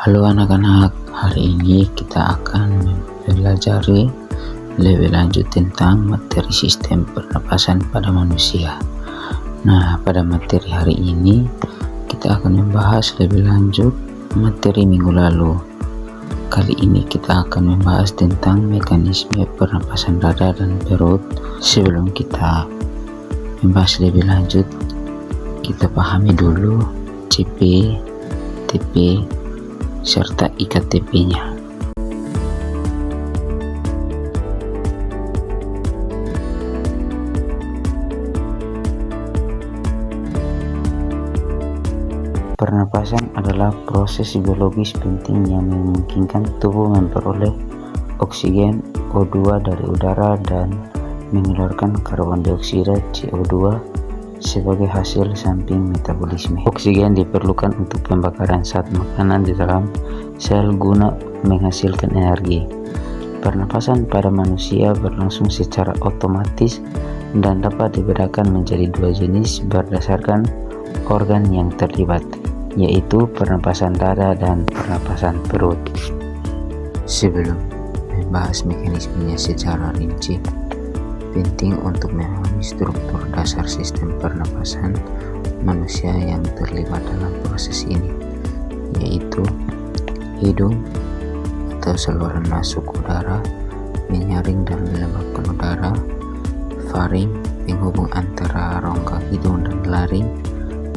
Halo anak-anak, hari ini kita akan mempelajari lebih lanjut tentang materi sistem pernapasan pada manusia. Nah, pada materi hari ini kita akan membahas lebih lanjut materi minggu lalu. Kali ini kita akan membahas tentang mekanisme pernapasan dada dan perut. Sebelum kita membahas lebih lanjut, kita pahami dulu CP, TP, serta IKTP-nya. Pernapasan adalah proses biologis penting yang memungkinkan tubuh memperoleh oksigen O2 dari udara dan mengeluarkan karbon dioksida CO2 sebagai hasil samping metabolisme. Oksigen diperlukan untuk pembakaran zat makanan di dalam sel guna menghasilkan energi. Pernapasan pada manusia berlangsung secara otomatis dan dapat dibedakan menjadi dua jenis berdasarkan organ yang terlibat, yaitu pernapasan dada dan pernapasan perut. Sebelum membahas mekanismenya secara rinci, penting untuk memahami struktur dasar sistem pernapasan manusia yang terlibat dalam proses ini, yaitu hidung atau saluran masuk udara menyaring dan melembabkan udara, faring penghubung antara rongga hidung dan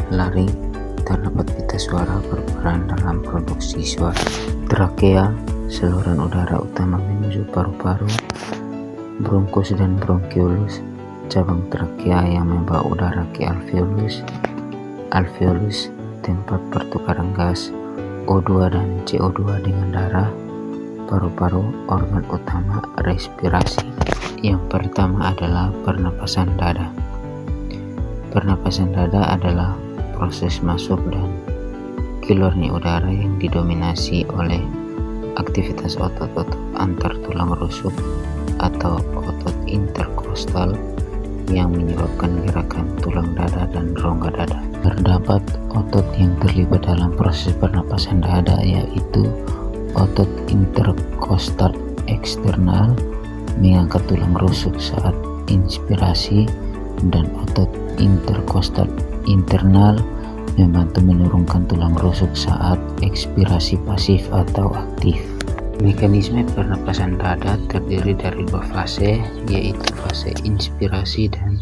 laring, terdapat pita suara berperan dalam produksi suara, trakea saluran udara utama menuju paru-paru, bronkus dan bronkiolus cabang trakea yang membawa udara ke alveolus tempat pertukaran gas O2 dan CO2 dengan darah, paru-paru organ utama respirasi. Yang pertama adalah pernapasan dada. Pernapasan dada adalah proses masuk dan keluarnya udara yang didominasi oleh aktivitas otot-otot antar tulang rusuk atau otot interkostal yang menyebabkan gerakan tulang dada dan rongga dada. Terdapat otot yang terlibat dalam proses pernapasan dada, yaitu otot interkostal eksternal mengangkat tulang rusuk saat inspirasi dan otot interkostal internal membantu menurunkan tulang rusuk saat ekspirasi pasif atau aktif. Mekanisme pernapasan dada terdiri dari dua fase, yaitu fase inspirasi dan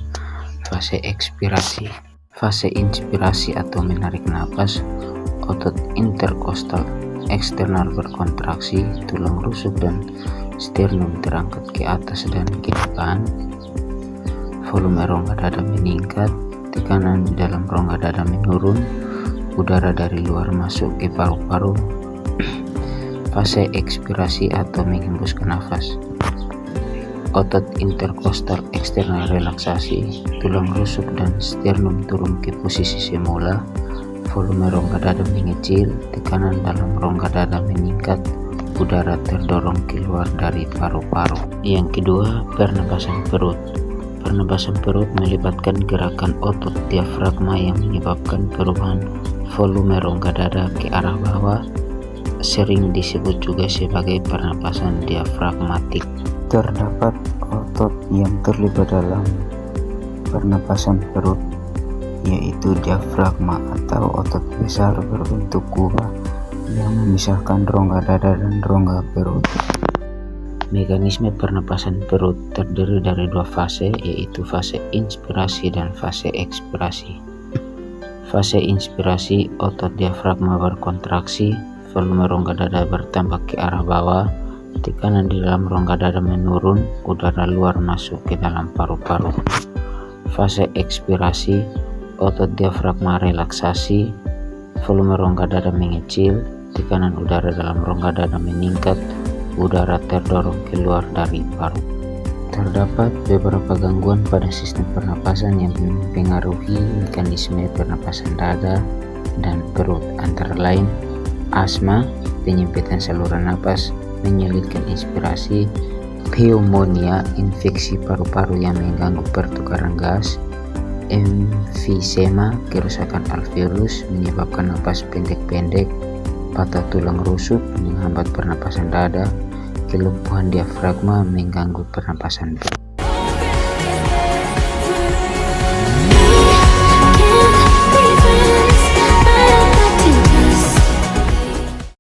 fase ekspirasi. Fase inspirasi atau menarik napas, otot interkostal eksternal berkontraksi, tulang rusuk dan sternum terangkat ke atas dan ke depan, volume rongga dada meningkat, tekanan di dalam rongga dada menurun, udara dari luar masuk ke paru-paru. Fase ekspirasi atau menghembuskan nafas, otot interkostal eksternal relaksasi, tulang rusuk dan sternum turun ke posisi semula, volume rongga dada mengecil, tekanan dalam rongga dada meningkat, udara terdorong keluar dari paru-paru. Yang kedua, pernapasan perut. Pernapasan perut melibatkan gerakan otot diafragma yang menyebabkan perubahan volume rongga dada ke arah bawah, sering disebut juga sebagai pernapasan diafragmatik. Terdapat otot yang terlibat dalam pernapasan perut, yaitu diafragma atau otot besar berbentuk kubah yang memisahkan rongga dada dan rongga perut. Mekanisme pernapasan perut terdiri dari dua fase, yaitu fase inspirasi dan fase ekspirasi. Fase inspirasi, otot diafragma berkontraksi, volume rongga dada bertambah ke arah bawah, tekanan di dalam rongga dada menurun, udara luar masuk ke dalam paru-paru. Fase ekspirasi, otot diafragma relaksasi, volume rongga dada mengecil, tekanan udara dalam rongga dada meningkat, udara terdorong keluar dari paru. Terdapat beberapa gangguan pada sistem pernapasan yang mempengaruhi mekanisme pernapasan dada dan perut, antara lain asma, penyempitan saluran napas, menyulitkan inspirasi, pneumonia, infeksi paru-paru yang mengganggu pertukaran gas, emfisema, kerusakan alveolus menyebabkan napas pendek-pendek, patah tulang rusuk menghambat pernapasan dada, kelumpuhan diafragma mengganggu pernapasan.